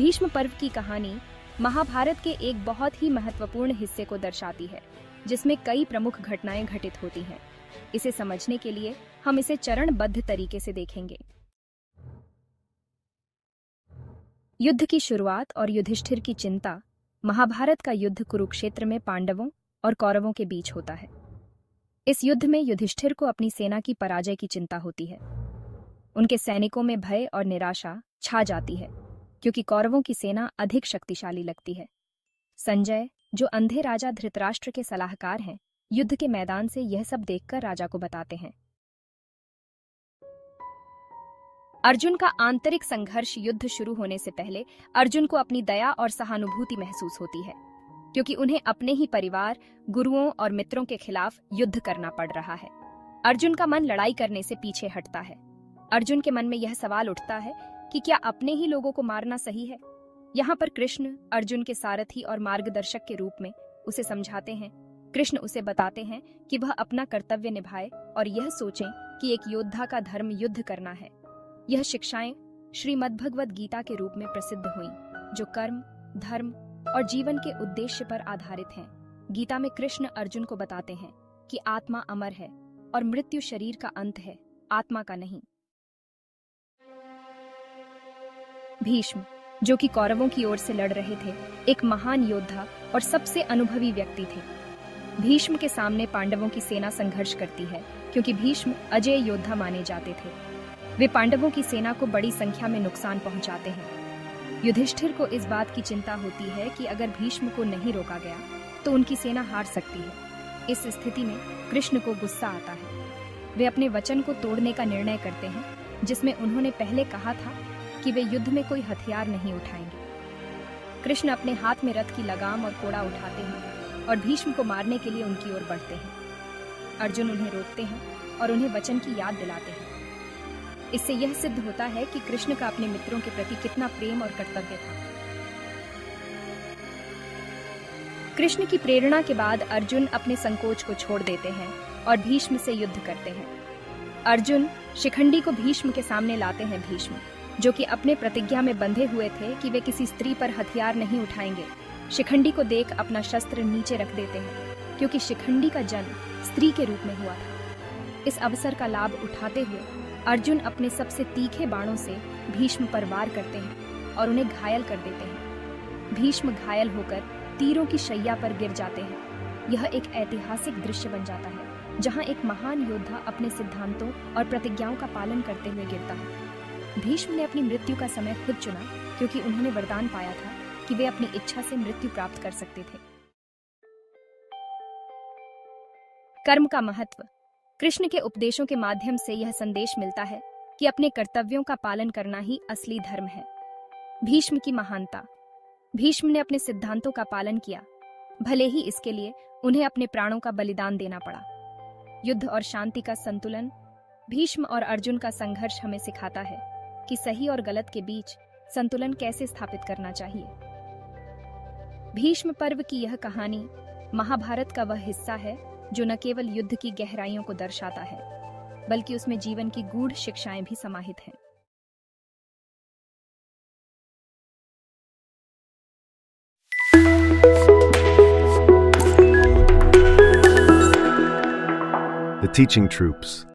भीष्म पर्व की कहानी महाभारत के एक बहुत ही महत्वपूर्ण हिस्से को दर्शाती है, जिसमें कई प्रमुख घटनाएं घटित होती हैं। इसे समझने के लिए हम इसे चरणबद्ध तरीके से देखेंगे। युद्ध की शुरुआत और युधिष्ठिर की चिंता। महाभारत का युद्ध कुरुक्षेत्र में पांडवों और कौरवों के बीच होता है। इस युद्ध में युधिष्ठिर को अपनी सेना की पराजय की चिंता होती है। उनके सैनिकों में भय और निराशा छा जाती है, क्योंकि कौरवों की सेना अधिक शक्तिशाली लगती है। संजय, जो अंधे राजा धृतराष्ट्र के सलाहकार हैं, युद्ध के मैदान से यह सब देखकर राजा को बताते हैं। अर्जुन का आंतरिक संघर्ष। युद्ध शुरू होने से पहले अर्जुन को अपनी दया और सहानुभूति महसूस होती है, क्योंकि उन्हें अपने ही परिवार, गुरुओं और मित्रों के खिलाफ युद्ध करना पड़ रहा है। अर्जुन का मन लड़ाई करने से पीछे हटता है। अर्जुन के मन में यह सवाल उठता है कि क्या अपने ही लोगों को मारना सही है। यहाँ पर कृष्ण अर्जुन के सारथी और मार्गदर्शक के रूप में उसे समझाते हैं। कृष्ण उसे बताते हैं कि वह अपना कर्तव्य निभाए और यह सोचें कि एक योद्धा का धर्म युद्ध करना है। यह शिक्षाएं श्रीमद्भगवद गीता के रूप में प्रसिद्ध हुईं, जो कर्म, धर्म और जीवन के उद्देश्य पर आधारित हैं। गीता में कृष्ण अर्जुन को बताते हैं कि आत्मा अमर है और मृत्यु शरीर का अंत है, आत्मा का नहीं। भीष्म, जो कि कौरवों की ओर से लड़ रहे थे, एक महान योद्धा और सबसे अनुभवी व्यक्ति थे। भीष्म के सामने पांडवों की सेना संघर्ष करती है, क्योंकि भीष्म अजेय योद्धा माने जाते थे। वे पांडवों की सेना को बड़ी संख्या में नुकसान पहुंचाते हैं। युधिष्ठिर को इस बात की चिंता होती है कि अगर भीष्म को नहीं रोका गया तो उनकी सेना हार सकती है। इस स्थिति में कृष्ण को गुस्सा आता है। वे अपने वचन को तोड़ने का निर्णय करते हैं, जिसमें उन्होंने पहले कहा था कि वे युद्ध में कोई हथियार नहीं उठाएंगे। कृष्ण अपने हाथ में रथ की लगाम और कोड़ा उठाते हैं और भीष्म को मारने के लिए उनकी ओर बढ़ते हैं। अर्जुन उन्हें रोकते हैं और उन्हें वचन की याद दिलाते हैं। इससे यह सिद्ध होता है कि कृष्ण का अपने मित्रों के प्रति कितना प्रेम और कर्तव्य था। कृष्ण की प्रेरणा के बाद अर्जुन अपने संकोच को छोड़ देते हैं और भीष्म से युद्ध करते हैं। अर्जुन शिखंडी को भीष्म के सामने लाते हैं। भीष्म, जो कि अपने प्रतिज्ञा में बंधे हुए थे कि वे किसी स्त्री पर हथियार नहीं उठाएंगे, शिखंडी को देख अपना शस्त्र नीचे रख देते हैं, क्योंकि शिखंडी का जन्म स्त्री के रूप में हुआ था। इस अवसर का लाभ उठाते हुए अर्जुन अपने सबसे तीखे बाणों से भीष्म पर वार करते हैं और उन्हें घायल कर देते हैं। भीष्म घायल होकर तीरों की शैया पर गिर जाते हैं। यह एक ऐतिहासिक दृश्य बन जाता है, जहां एक महान योद्धा अपने सिद्धांतों और प्रतिज्ञाओं का पालन करते हुए गिरता है। भीष्म ने अपनी मृत्यु का समय खुद चुना, क्योंकि उन्होंने वरदान पाया था कि वे अपनी इच्छा से मृत्यु प्राप्त कर सकते थे। कर्म का महत्व। कृष्ण के उपदेशों के माध्यम से यह संदेश मिलता है कि अपने कर्तव्यों का पालन करना ही असली धर्म है। भीष्म की महानता। भीष्म ने अपने सिद्धांतों का पालन किया, भले ही इसके लिए उन्हें अपने प्राणों का बलिदान देना पड़ा। युद्ध और शांति का संतुलन। भीष्म और अर्जुन का संघर्ष हमें सिखाता है कि सही और गलत के बीच संतुलन कैसे स्थापित करना चाहिए। भीष्म पर्व की यह कहानी महाभारत का वह हिस्सा है जो न केवल युद्ध की गहराइयों को दर्शाता है, बल्कि उसमें जीवन की गूढ़ शिक्षाएं भी समाहित हैं। The Teaching Troops.